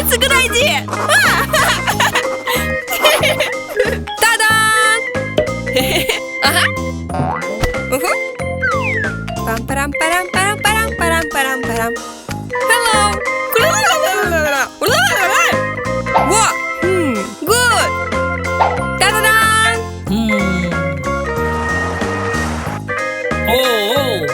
It's a good idea! Ta-da! Pam-param-param-param-param-param-param-param. Hello! What? Good! Ta-da-dan! Oh!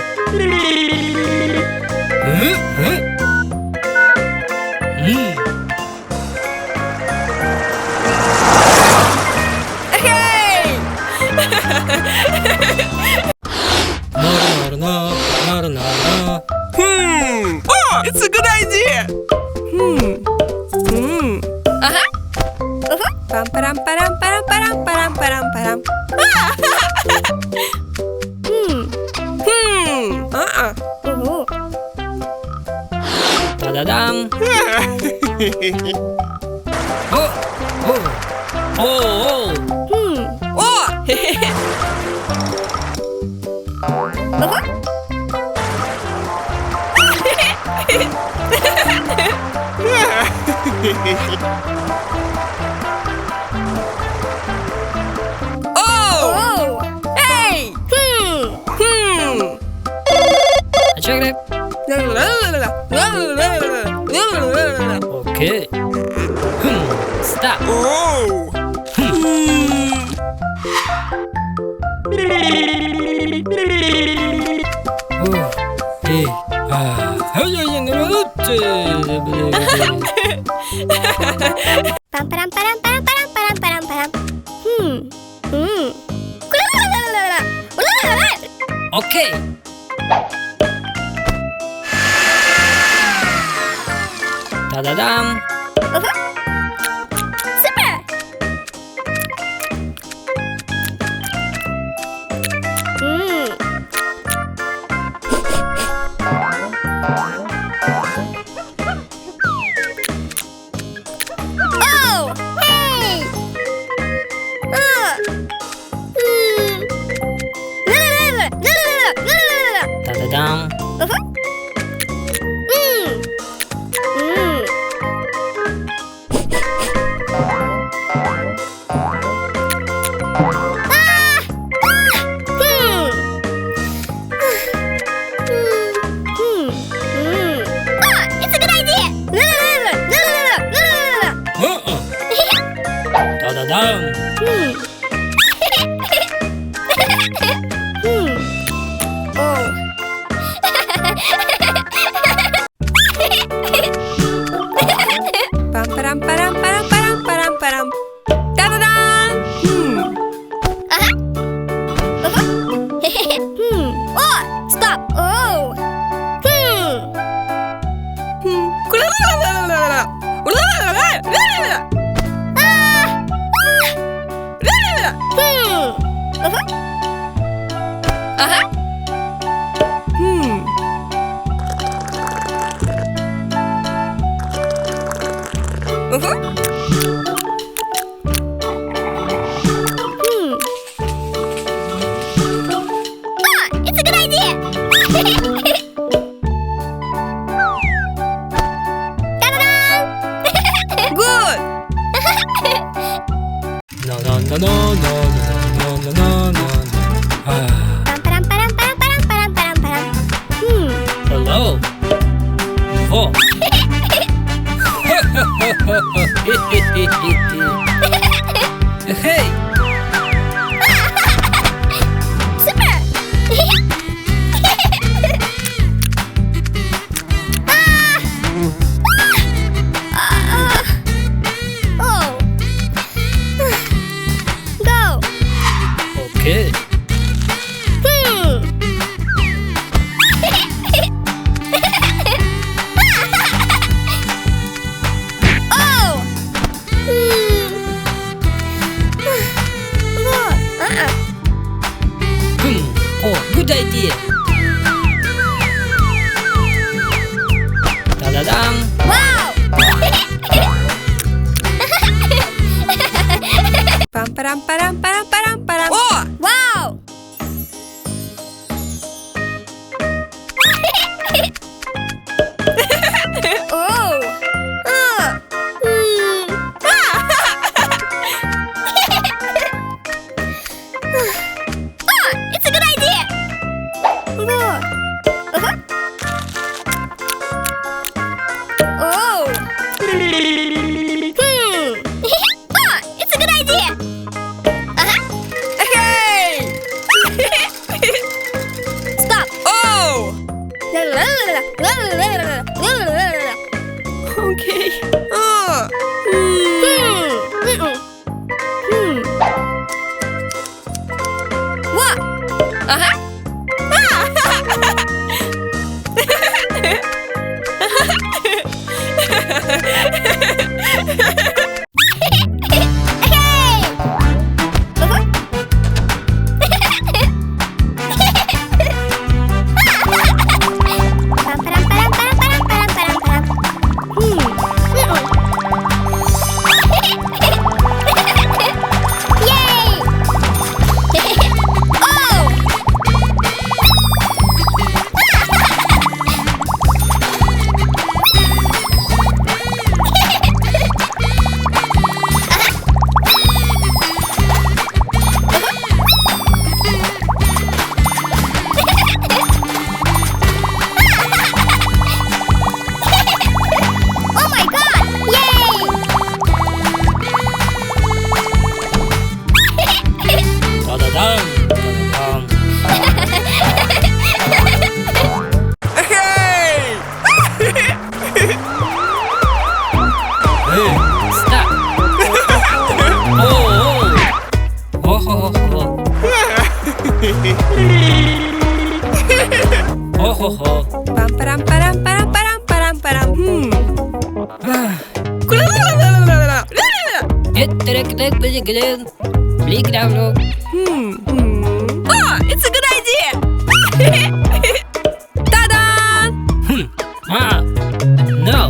Oh, it's a good idea. Pam param param param param param param param. Ta-da-dam. Oh. Oh! Hey! Check it. Okay. Stop. Oh! Pam param param param param param param param. Okay. Ta-da-dam. Super! Oh! Hey! Ta-da-dam. It's a good idea! Ta-da-dam. Pam param param param param param param. Ta-da-dan! Oh! Stop! Oh! It's a good idea! Good! No. Param param param param param param param. Hello. Oh. Hey. Super! param, param, param, param, param. Oh! Wow! Oh! It's a good idea! Oh! It's a good idea! Hey! Stop! Oh! Okay. What? Pam, param, param, param, param, param, param. It's a good idea! Ta-da! No.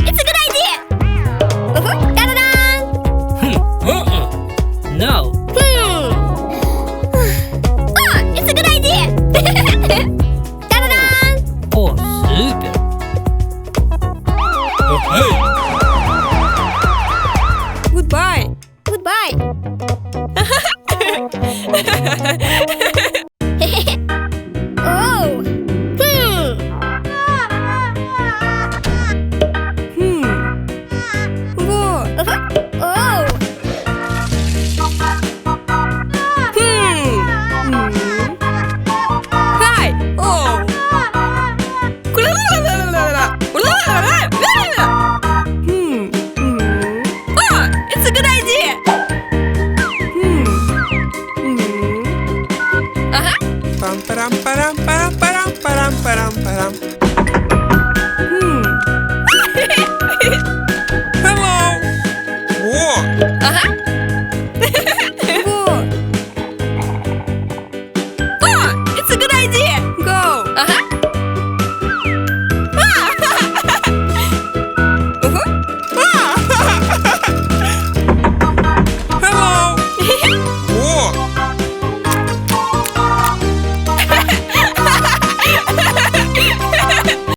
It's a good idea! Ta-da-da! No. It's a good idea! Ta-da-da! Oh, super. Hey. Goodbye. Goodbye! Oh! Good. Oh! Hi. Oh. It's a good idea! Pam, param, param, param, param, param, param, param.